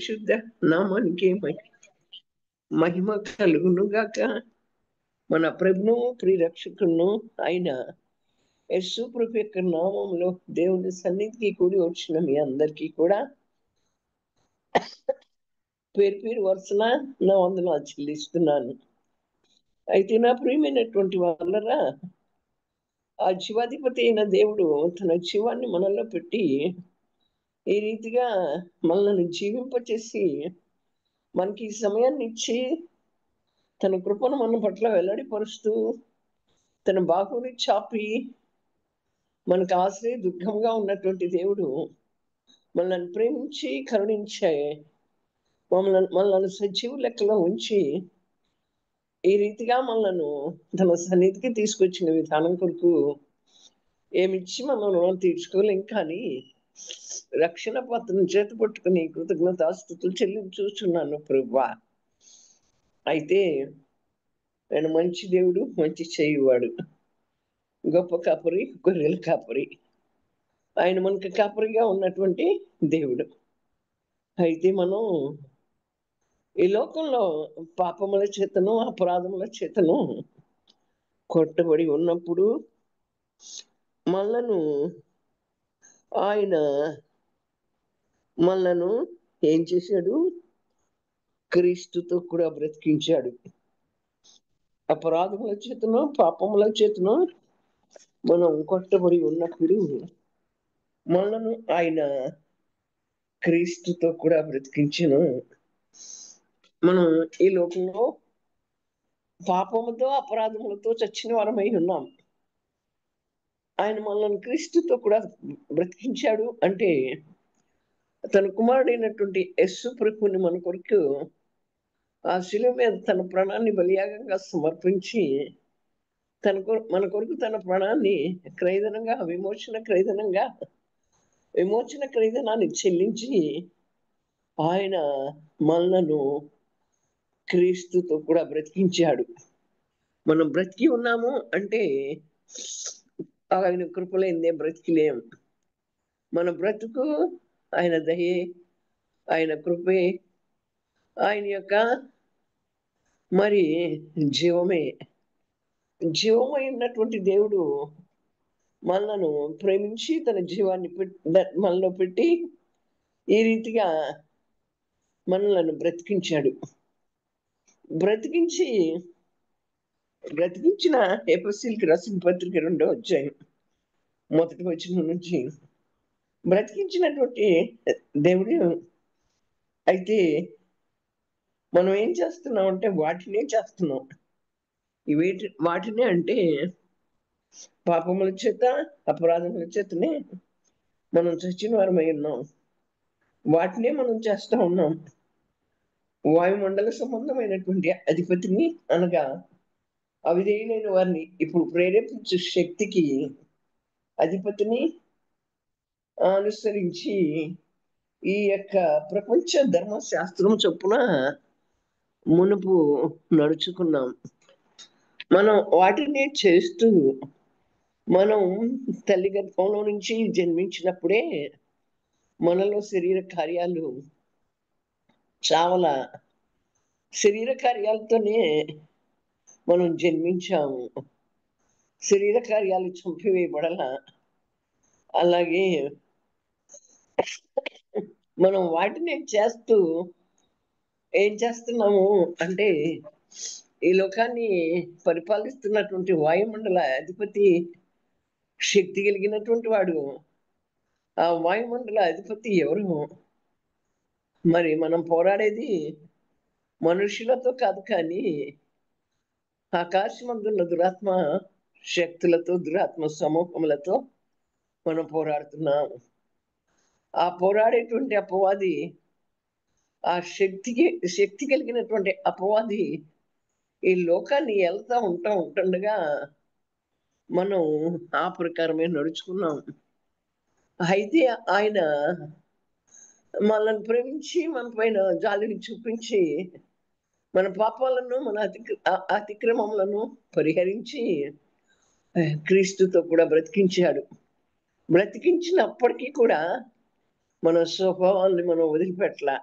పరిశుద్ధ నామానికి మహిమ కలుగును గాక. మన ప్రభును ప్రియరక్షకును అయిన యేసు ప్రభు యొక్క నామంలో దేవుని సన్నిధికి కూడి వచ్చిన మీ అందరికీ కూడా పేరు పేరు వరుసన నా వందనాలు చెల్లిస్తున్నాను. అయితే నా ప్రియమైనటువంటి వాళ్ళరా, ఆ జీవాధిపతి అయిన దేవుడు తన జీవాన్ని మనలో పెట్టి ఈ రీతిగా మనల్ని జీవింపచేసి మనకి ఈ సమయాన్ని ఇచ్చి తన కృపను మన పట్ల వెల్లడిపరుస్తూ తన బాహుని చాపి మనకు ఆశ్రయ దుర్గంగా ఉన్నటువంటి దేవుడు మనల్ని ప్రేమించి కరుణించే మనల్ని సజీవ లెక్కలో ఉంచి ఈ రీతిగా మనలను తన సన్నిధికి తీసుకొచ్చిన విధానం కొరకు ఏమిచ్చి మనం తీర్చుకోలేం, కానీ రక్షణ పాత్రను చేత పట్టుకుని కృతజ్ఞతాస్తుతులు చెల్లించుచున్నాను ప్రభువా. అయితే ఆయన మంచి దేవుడు, మంచి చేయువాడు, గొప్ప కాపరి, గొర్రెల కాపరి. ఆయన మనకు కాపరిగా ఉన్నటువంటి దేవుడు. అయితే మనం ఈ లోకంలో పాపముల చేతను అపరాధముల చేతను కొట్టబడి ఉన్నప్పుడు మనలను ఏం చేశాడు? క్రీస్తుతో కూడా బ్రతికించాడు. అపరాధముల చేతను పాపముల చేతను మనం కొట్టబడి ఉన్నప్పుడు మనను ఆయన క్రీస్తుతో కూడా బ్రతికించను. మనం ఈ లోకంలో పాపముతో అపరాధములతో చచ్చిన వారమై ఉన్నాం. ఆయన మనల్ని క్రీస్తుతో కూడా బ్రతికించాడు అంటే తన కుమారుడైనటువంటి యేసు ప్రభువుని మన కొరకు ఆ శిలువ మీద తన ప్రాణాన్ని బలియాగంగా సమర్పించి మన కొరకు తన ప్రాణాన్ని విమోచన క్రైదనాన్ని చెల్లించి ఆయన మనలను క్రీస్తుతో కూడా బ్రతికించాడు. మనం బ్రతికి ఉన్నాము అంటే ఆయన కృపలేందే బ్రతికిలేం. మన బ్రతుకు ఆయన దయే, ఆయన కృపే, ఆయన యొక్క మరి జీవమైనటువంటి దేవుడు మనలను ప్రేమించి తన జీవాన్ని మనలో పెట్టి ఈ రీతిగా మనలను బ్రతికించాడు. బ్రతికించిన ఎఫెసీయులకు రాసిన పత్రిక 2వ అధ్యాయం 1వ వచనం నుంచి బ్రతికించినటువంటి దేవుడు. అయితే మనం ఏం చేస్తున్నాం అంటే వాటినే చేస్తున్నాం. వాటినే అంటే పాపముల చేత అపరాధముల చేతనే మనం చచ్చిన వారమై ఉన్నాం. వాటినే మనం చేస్తా ఉన్నాం. వాయుమండల సంబంధమైనటువంటి అధిపతిని అనగా అవిధేయులైన వారిని ఇప్పుడు ప్రేరేపించే శక్తికి అధిపతిని అనుసరించి ఈ యొక్క ప్రపంచ ధర్మశాస్త్రం చొప్పున మునుపు నడుచుకున్నాం. మనం వాటిని చేస్తూ మనం తల్లి గర్భంలో నుంచి జన్మించినప్పుడే మనలో శరీర కార్యాలతోనే మనం జన్మించాము. శరీర కార్యాలు చంపివేయబడాల. అలాగే మనం వాటిని చేస్తూ ఏం చేస్తున్నాము అంటే ఈ లోకాన్ని పరిపాలిస్తున్నటువంటి వాయుమండల అధిపతి శక్తి కలిగినటువంటి వాడు. ఆ వాయుమండల అధిపతి ఎవరు? మరి మనం పోరాడేది మనుషులతో కాదు, కానీ ఆకాశమందున్న దురాత్మ శక్తులతో, దురాత్మ సమూహములతో మనం పోరాడుతున్నాం. ఆ పోరాడేటువంటి అపవాది, ఆ శక్తి కలిగినటువంటి అపవాది ఈ లోకాన్ని వెళ్తా ఉంటుండగా మనం ఆ ప్రకారమే నడుచుకున్నాం. అయితే ఆయన మనల్ని ప్రేమించి మన పైన జాలిని చూపించి మన పాపాలను, మన అతిక్రమములను పరిహరించి క్రీస్తుతో కూడా బ్రతికించాడు. బ్రతికించినప్పటికీ కూడా మన స్వభావాన్ని మనం వదిలిపెట్టలా.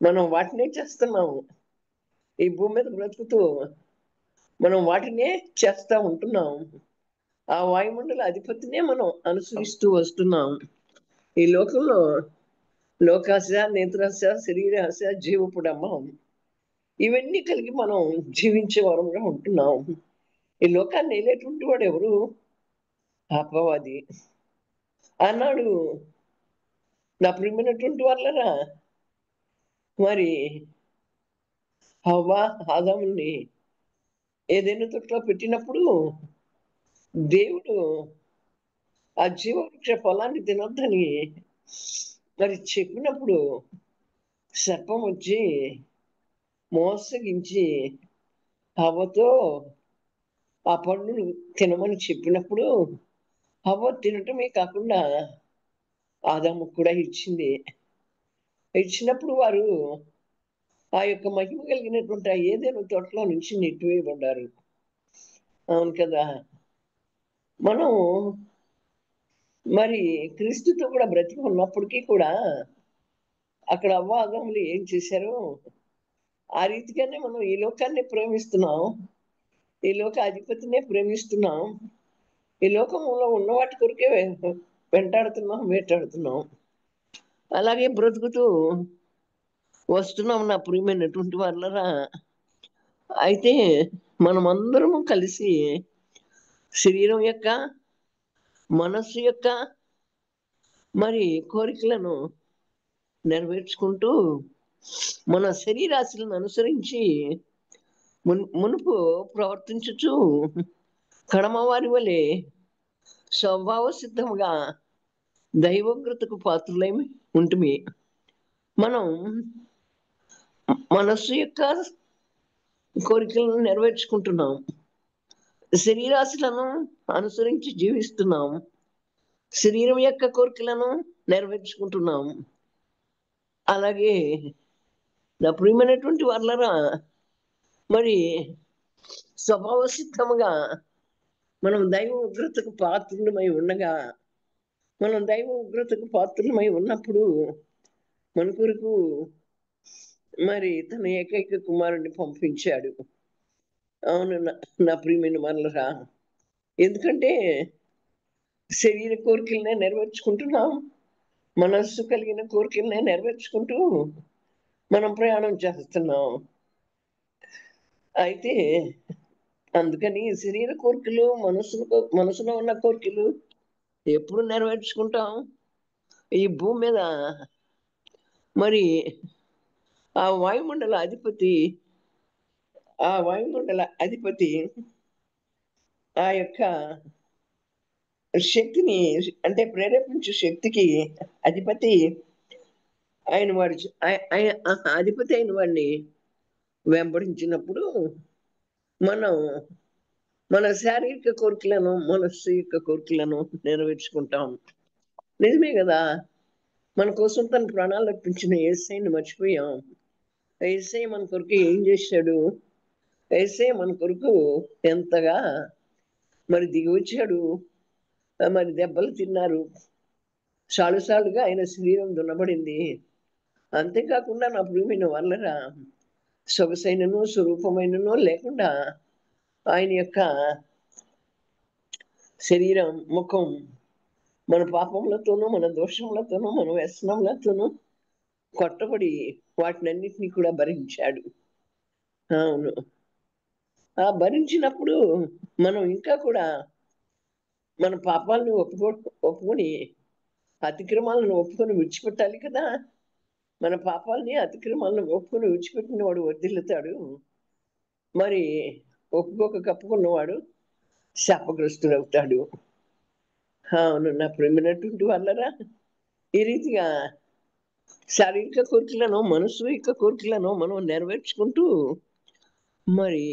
మనం వాటినే చేస్తున్నాము. ఈ భూమి మీద బ్రతుకుతూ మనం వాటినే చేస్తా ఉంటున్నాం. ఆ వాయుమండల అధిపతినే మనం అనుసరిస్తూ వస్తున్నాం. ఈ లోకంలో లోకాశ, నేత్రాశ, శరీరాశ, జీవపు డంబం ఇవన్నీ కలిగి మనం జీవించే వారంగా ఉంటున్నాం. ఈ లోకాన్ని ఏలేటువంటి వాడు ఎవరు? అపవాది. ఆనాడు నా ప్రియమైనటువంటి వాళ్ళరా, మరి హవ్వ, ఆదాముని ఏదైనా తొట్లో పెట్టినప్పుడు దేవుడు ఆ జీవవృక్ష ఫలాన్ని తినొద్దని మరి చెప్పినప్పుడు సర్పం వచ్చి మోసగించి హవ్వతో ఆ పండును తినమని చెప్పినప్పుడు హవ్వ తినటమే కాకుండా ఆదాముకు కూడా ఇచ్చింది. ఇచ్చినప్పుడు వారు ఆ యొక్క మహిమ కలిగినటువంటి ఆ ఏదైనా తోటలో నుంచి నెట్టివేయబడ్డారు. అవును కదా! మనం మరి క్రీస్తుతో కూడా బ్రతికి ఉన్నప్పటికీ కూడా అక్కడ అవ్వ, ఆదాములు ఏం చేశారో ఆ రీతిగానే మనం ఈ లోకాన్ని ప్రేమిస్తున్నాం. ఈ లోక అధిపతినే ప్రేమిస్తున్నాం. ఈ లోకంలో ఉన్న వాటి కొరకే వెంటాడుతున్నాం, వేటాడుతున్నాం. అలాగే బ్రతుకుతూ వస్తున్నాం నా ప్రియమైనటువంటి వాళ్ళరా. అయితే మనమందరము కలిసి శరీరం యొక్క, మనస్సు యొక్క మరి కోరికలను నెరవేర్చుకుంటూ మన శరీరాశలను అనుసరించి మునుపు ప్రవర్తించుచు కడమవారి వలె స్వభావ సిద్ధముగా దైవోగ్రతకు పాత్రులేమి ఉంటుంది. మనం మనస్సు యొక్క కోరికలను నెరవేర్చుకుంటున్నాం, శరీరాశలను అనుసరించి జీవిస్తున్నాం, శరీరం యొక్క కోరికలను నెరవేర్చుకుంటున్నాం. అలాగే నా ప్రియమైనటువంటి వాళ్ళరా, మరి స్వభావ సిద్ధముగా మనం దైవ ఉగ్రతకు పాత్రులమై ఉండగా, మనం దైవ ఉగ్రతకు పాత్రులమై ఉన్నప్పుడు మన కొరకు మరి తన ఏకైక కుమారుడిని పంపించాడు. అవును నా ప్రియమైన వాళ్ళరా, ఎందుకంటే శరీర కోరికలనే నెరవేర్చుకుంటున్నాం, మనస్సు కలిగిన కోరికలనే నెరవేర్చుకుంటూ మనం ప్రయాణం చేస్తున్నాం. అయితే అందుకని శరీర కోరికలు, మనసులో ఉన్న కోరికలు ఎప్పుడు నెరవేర్చుకుంటాం? ఈ భూమి మీద మరి ఆ వాయుమండల అధిపతి ఆ యొక్క శక్తిని, అంటే ప్రేరేపించే శక్తికి అధిపతి ఆయన వాడి అధిపతి అయిన వాడిని వెంబడించినప్పుడు మనం మన శారీరక కోరికలను, మనస్సు యొక్క కోరికలను నెరవేర్చుకుంటాం. నిజమే కదా! మన కోసం తన ప్రాణాలు అర్పించిన యేసయ్యని మర్చిపోయాం. యేసయ్య మన కొరకు ఏం చేశాడు? యేసయ్య మన కొరకు ఎంతగా మరి దిగి వచ్చాడు. మరి దెబ్బలు తిన్నారు, సాలుసాలుగా ఆయన శరీరం దున్నబడింది. అంతేకాకుండా నా ప్రియమైన వాళ్ళరా, సొగసైనను స్వరూపమైనను లేకుండా ఆయన యొక్క శరీరం, ముఖం మన పాపములతోనూ, మన దోషములతోనూ, మన వ్యసనములతోనూ కొట్టబడి వాటినన్నిటినీ కూడా భరించాడు. అవును. ఆ భరించినప్పుడు మనం ఇంకా కూడా మన పాపాలను ఒప్పుకొని అతిక్రమాలను ఒప్పుకొని విడిచిపెట్టాలి కదా! మన పాపాలని, అతిక్రమాలను ఒప్పుకొని విడిచిపెట్టిన వాడు వర్ధిల్లుతాడు. మరి ఒప్పుకోక కప్పుకున్నవాడు శాపగ్రస్తుడవుతాడు. అవును నా ప్రియమైనటువంటి వాళ్ళరా, ఈ రీతిగా శారీరక కోరికలను, మనసు యొక్క కోరికలను మనం నెరవేర్చుకుంటూ మరి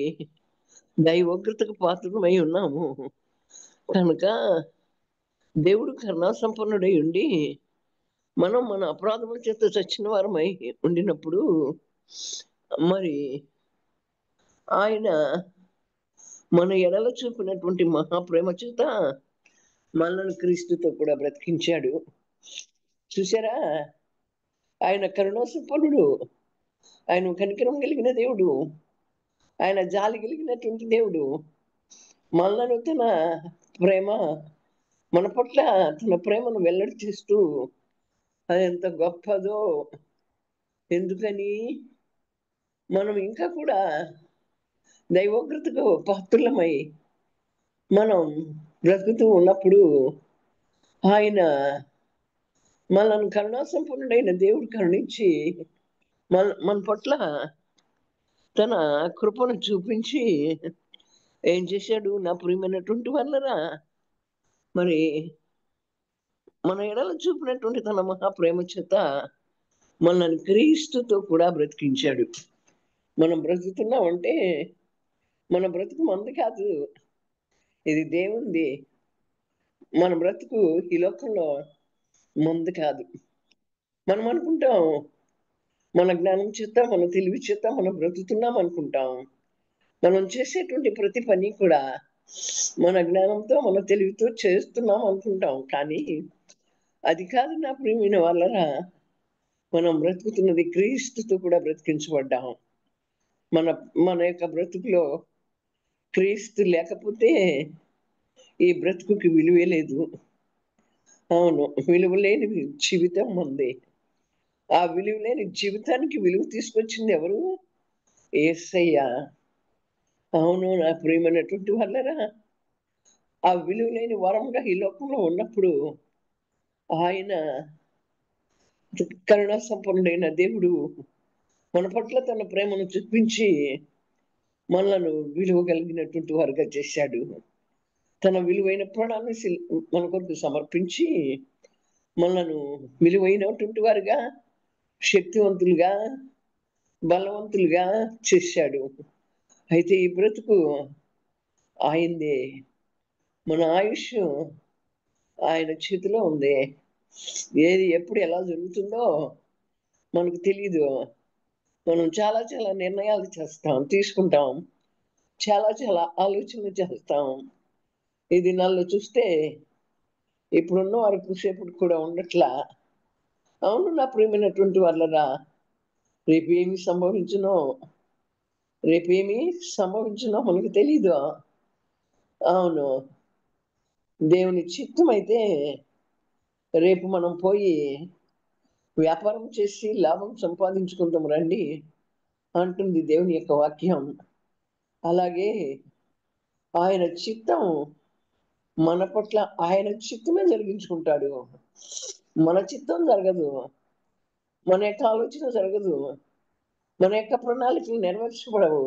దైవోగ్రతకు పాత్రమై ఉన్నాము. కనుక దేవుడు కరుణా సంపన్నుడై ఉండి మనం మన అపరాధముల చేత చచ్చిన వారమై ఉండినప్పుడు మరి ఆయన మన ఎడల చూపినటువంటి మహాప్రేమ చేత మనల్ని క్రీస్తుతో కూడా బ్రతికించాడు. చూసారా? ఆయన కరుణా సంపన్నుడు. ఆయన కనికరం కలిగిన దేవుడు, ఆయన జాలి కలిగినటువంటి దేవుడు. మనలను తన ప్రేమ మన పట్ల తన ప్రేమను వెల్లడి చేస్తూ అది ఎంత గొప్పదో. ఎందుకని మనం ఇంకా కూడా దైవోగ్రతకు పాత్రులమై మనం బ్రతుకుతూ ఉన్నప్పుడు ఆయన మనల్ని కరుణాసంపన్నుడైన దేవుడు కరుణించి మన పట్ల తన కృపను చూపించి ఏం చేశాడు? నా ప్రియమైనటువంటి వాళ్ళరా, మరి మన ఎడల చూపినటువంటి తన మహా ప్రేమ చేత మనల్ని క్రీస్తుతో కూడా బ్రతికించాడు. మనం బ్రతుకుతున్నామంటే మన బ్రతుకు మంది కాదు, ఇది దేవుంది. మన బ్రతుకు ఈ లోకంలో మంది కాదు. మనం అనుకుంటాం మన జ్ఞానం చేత, మన తెలివి చేత మనం బ్రతుకుతున్నాం అనుకుంటాం. మనం చేసేటువంటి ప్రతి పని కూడా మన జ్ఞానంతో, మన తెలివితో చేస్తున్నాం అనుకుంటాం. కానీ అది కాదు నా ప్రియమైన వాళ్ళరా. మనం బ్రతుకుతున్నది క్రీస్తుతో కూడా బ్రతికించబడ్డాం. మన మన యొక్క బ్రతుకులో క్రీస్తు లేకపోతే ఈ బ్రతుకుకి విలువే లేదు. అవును, విలువ లేని జీవితం ఉంది. ఆ విలువ లేని జీవితానికి విలువ తీసుకొచ్చింది ఎవరు? యేసయ్య. అవును నా ప్రియమైనటువంటి వాళ్ళరా, ఆ విలువ లేని వరంగా ఈ లోకంలో ఉన్నప్పుడు ఆయన కరుణా సంపన్నుడైన దేవుడు మన పట్ల తన ప్రేమను చూపించి మనలను విలువ కలిగినటువంటి వారుగా చేశాడు. తన విలువైన ప్రాణాన్ని మన కొరకు సమర్పించి మనలను విలువైనటువంటి వారుగా, శక్తివంతులుగా, బలవంతులుగా చేశాడు. అయితే ఈ బ్రతుకు ఆయనదే. మన ఆయుష్ ఆయన చేతిలో ఉంది. ఏది ఎప్పుడు ఎలా జరుగుతుందో మనకు తెలీదు. మనం చాలా చాలా నిర్ణయాలు తీసుకుంటాం. చాలా చాలా ఆలోచనలు చేస్తాం. ఈ దినాల్లో చూస్తే ఇప్పుడున్న వారికి సేపటి కూడా ఉండట్లా. అవును నా ప్రియమైనటువంటి వాళ్ళరా, రేపు ఏమి సంభవించునో, మనకు తెలీదు. అవును, దేవుని చిత్తం అయితే రేపు మనం పోయి వ్యాపారం చేసి లాభం సంపాదించుకుంటాం రండి అంటుంది దేవుని యొక్క వాక్యం. అలాగే ఆయన చిత్తం మన పట్ల ఆయన చిత్తమే జరిగించుకుంటాడు. మన చిత్తం జరగదు, మన యొక్క ఆలోచన జరగదు, మన యొక్క ప్రణాళికలు నెరవేర్చబడవు.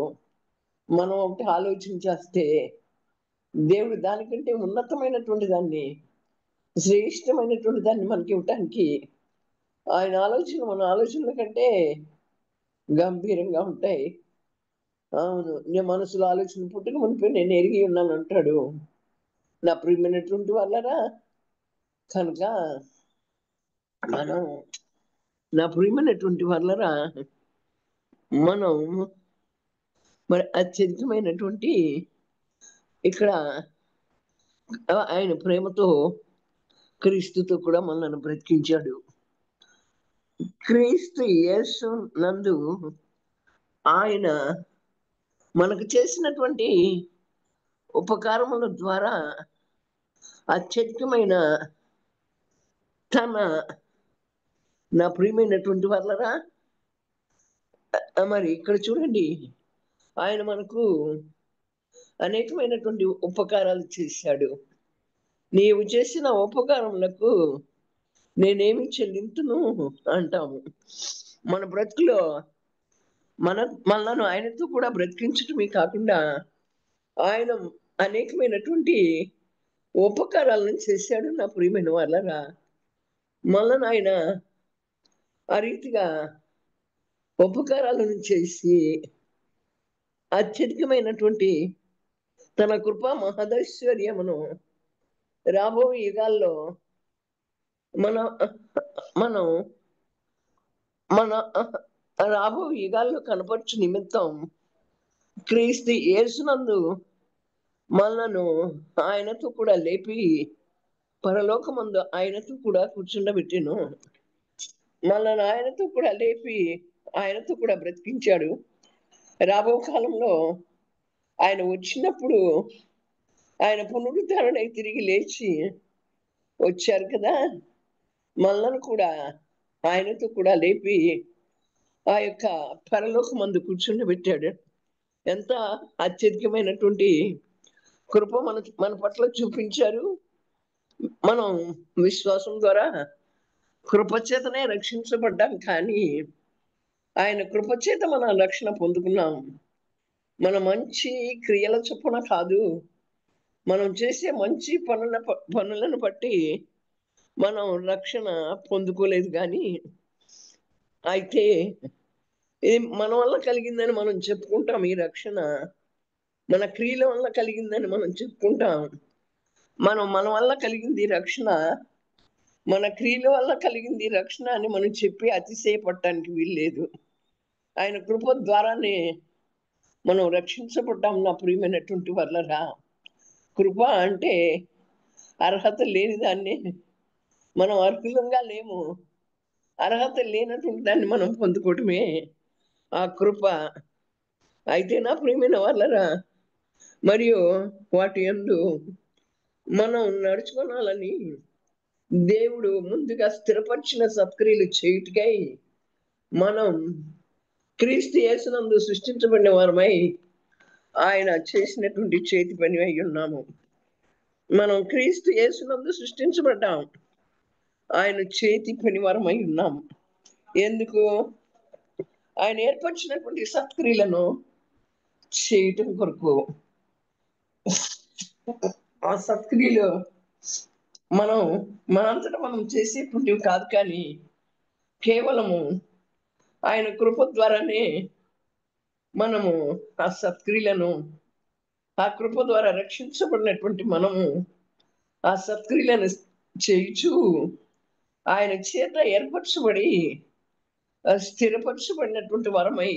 మనం ఒకటి ఆలోచన చేస్తే దేవుడు దానికంటే ఉన్నతమైనటువంటి దాన్ని, శ్రేష్టమైనటువంటి దాన్ని మనకి ఇవ్వటానికి ఆయన ఆలోచన మన ఆలోచనల కంటే గంభీరంగా ఉంటాయి. అవును, నీ మనసులో ఆలోచన పుట్టుక మునిపి నేను ఎరిగి ఉన్నాను అంటాడు నా ప్రియమైనటువంటి వాళ్ళరా. కనుక మనం నా ప్రియమైనటువంటి వాళ్ళరా, మనం మరి అత్యధికమైనటువంటి ఇక్కడ ఆయన ప్రేమతో క్రీస్తుతో కూడా మనల్ని బ్రతికించాడు. క్రీస్తు యేసు నందు ఆయన మనకు చేసినటువంటి ఉపకారముల ద్వారా అత్యధికమైన తన నా ప్రియమైనటువంటి వాళ్ళరా, మరి ఇక్కడ చూడండి, ఆయన మనకు అనేకమైనటువంటి ఉపకారాలు చేశాడు. నీవు చేసిన ఉపకారములకు నేనేమి చెల్లింతును అంటాము. మన బ్రతుకులో మనను ఆయనతో కూడా బ్రతికించటమే కాకుండా ఆయన అనేకమైనటువంటి ఉపకారాలను చేశాడు నా ప్రియమైన వాళ్ళరా. మనను ఆయన ఆ రీతిగా ఉపకారాలను చేసి అత్యధికమైనటువంటి తన కృపా మహదైశ్వర్యమును రాబోయే యుగాల్లో మన మనం మన రాబో యుగాల్లో కనపరచు నిమిత్తం క్రీస్తు యేసునందు మనలను ఆయనతో కూడా లేపి పరలోకమందు ఆయనతో కూడా కూర్చుండబెట్టెను. మనల్ని ఆయనతో కూడా లేపి ఆయనతో కూడా బ్రతికించాడు. రాబో కాలంలో ఆయన వచ్చినప్పుడు ఆయన పునరుద్ధరణై తిరిగి లేచి వచ్చారు కదా! మనలను కూడా ఆయనతో కూడా లేపి ఆ యొక్క పరలోకమందు కూర్చుండబెట్టాడు. ఎంత అత్యధికమైనటువంటి కృప మన మన పట్ల చూపించారు. మనం విశ్వాసం ద్వారా కృపచేతనే రక్షించబడ్డాం కానీ, ఆయన కృపచేత మనం రక్షణ పొందుకున్నాం. మన మంచి క్రియల చొప్పున కాదు. మనం చేసే మంచి పనులను బట్టి మనం రక్షణ పొందుకోలేదు గానీ, అయితే ఇది మన వల్ల కలిగిందని మనం చెప్పుకుంటాం ఈ రక్షణ. మన క్రియల వల్ల కలిగిందని మనం చెప్పుకుంటాం. మన వల్ల కలిగింది ఈ రక్షణ. మన క్రియల వల్ల కలిగింది రక్షణ అని మనం చెప్పి అతిశయపడటానికి వీల్లేదు. ఆయన కృప ద్వారానే మనం రక్షించబడ్డాం నా ప్రియమైనటువంటి వాళ్ళరా. కృప అంటే అర్హత లేని దాన్ని మనం అర్హులంగా లేము. అర్హత లేనటువంటి దాన్ని మనం పొందుకోవటమే ఆ కృప. అయితే నా ప్రియమైన వాళ్ళరా, మరియు వాటి యందు మనం నడుచుకోనాలని దేవుడు ముందుగా స్థిరపరిచిన సత్క్రియలు చేయుటకై మనం క్రీస్తు యేసునందు సృష్టించబడిన వారమై ఆయన చేసినటువంటి చేతి పని అయి ఉన్నాము. మనం క్రీస్తు యేసునందు సృష్టించబడ్డాం. ఆయన చేతి పని వారమై ఉన్నాము. ఎందుకు? ఆయన ఏర్పరిచినటువంటి సత్క్రియలను చేయటం కొరకు. ఆ సత్క్రియలు మనం మనంతట మనం చేసేటువంటివి కాదు కానీ, కేవలము ఆయన కృప ద్వారానే మనము ఆ సత్క్రియలను, ఆ కృప ద్వారా రక్షించబడినటువంటి మనము ఆ సత్క్రియలను చేయుచు ఆయన చేత ఏర్పరచబడి స్థిరపరచబడినటువంటి వరమై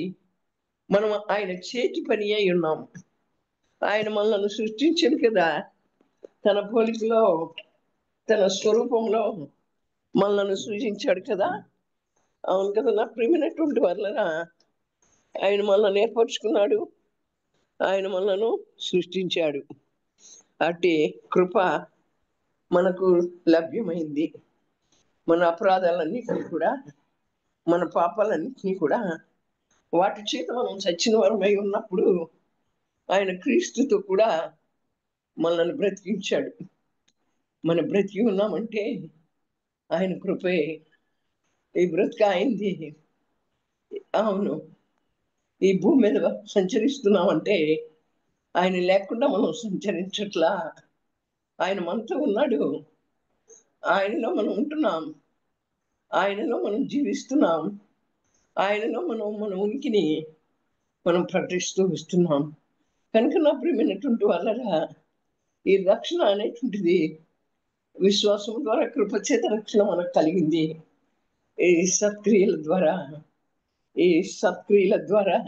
మనం ఆయన చేతి పని అయి ఉన్నాం. ఆయన మనల్ని సృష్టించాడు కదా! తన పోలికలో, తన స్వరూపంలో మనల్ని సృజించాడు కదా! అవును కదా నా ప్రియమైనటువంటి వాళ్ళరా. ఆయన మనల్ని ఏర్పరచుకున్నాడు. ఆయన మనలను సృష్టించాడు. అట్టి కృప మనకు లభ్యమైంది. మన అపరాధాలన్నిటినీ కూడా, మన పాపాలన్నిటినీ కూడా వాటి చేత మనం చచ్చిన వారమై ఉన్నప్పుడు ఆయన క్రీస్తుతో కూడా మనల్ని బ్రతికించాడు. మనం బ్రతికి ఉన్నామంటే ఆయన కృపే. ఈ బ్రతుకు ఆయనది. అవును. ఈ భూమి మీద సంచరిస్తున్నామంటే ఆయన లేకుండా మనం సంచరించట్లా. ఆయన మనతో ఉన్నాడు. ఆయనలో మనం ఉంటున్నాం. ఆయనలో మనం జీవిస్తున్నాం. ఆయనలో మనం మన ఉనికిని మనం ప్రకటిస్తూ వస్తున్నాం. కనుక నా ప్రియమైనటువంటి వాళ్ళరా, ఈ రక్షణ అనేటువంటిది విశ్వాసం ద్వారా కృపచేత రక్షణ మనకు కలిగింది. ఈ సత్క్రియల ద్వారా, ఈ సత్క్రియల ద్వారా,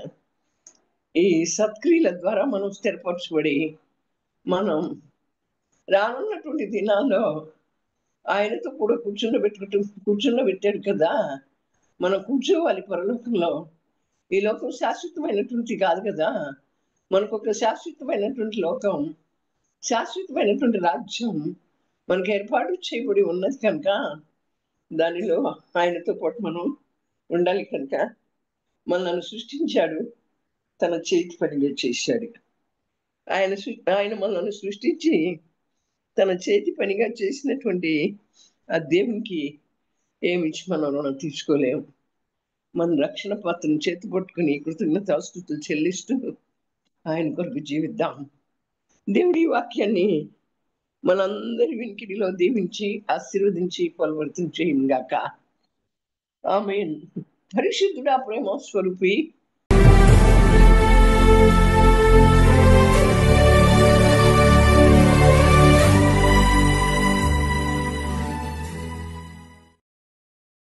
ఈ సత్క్రియల ద్వారా మనం స్థిరపరచబడి మనం రానున్నటువంటి దినాల్లో ఆయనతో కూడా కూర్చుండబెట్టాడు కదా! మనం కూర్చోవాలి పరలోకంలో. ఈ లోకం శాశ్వతమైనటువంటి కాదు కదా! మనకొక శాశ్వతమైనటువంటి లోకం, శాశ్వతమైనటువంటి రాజ్యం మనకు ఏర్పాటు చేయబడి ఉన్నది కనుక, దానిలో ఆయనతో పాటు మనం ఉండాలి కనుక మనల్ని సృష్టించాడు. తన చేతి పనిగా చేశాడు. ఆయన మనల్ని సృష్టించి తన చేతి పనిగా చేసినటువంటి ఆ దేవునికి ఏమిచ్చి మనం రుణం తీర్చుకోలేము. మన రక్షణ పాత్రను చేతి పట్టుకుని కృతజ్ఞతాస్తుతులు చెల్లిస్తూ ఆయన కొరకు జీవిద్దాం. దేవుడి వాక్యాన్ని మనందరి వినికిడిలో దీవించి ఆశీర్వదించి ఫలవర్తించేయుగాక. ఆమేన్. పరిశుద్ధుడా, ప్రేమ స్వరూపి,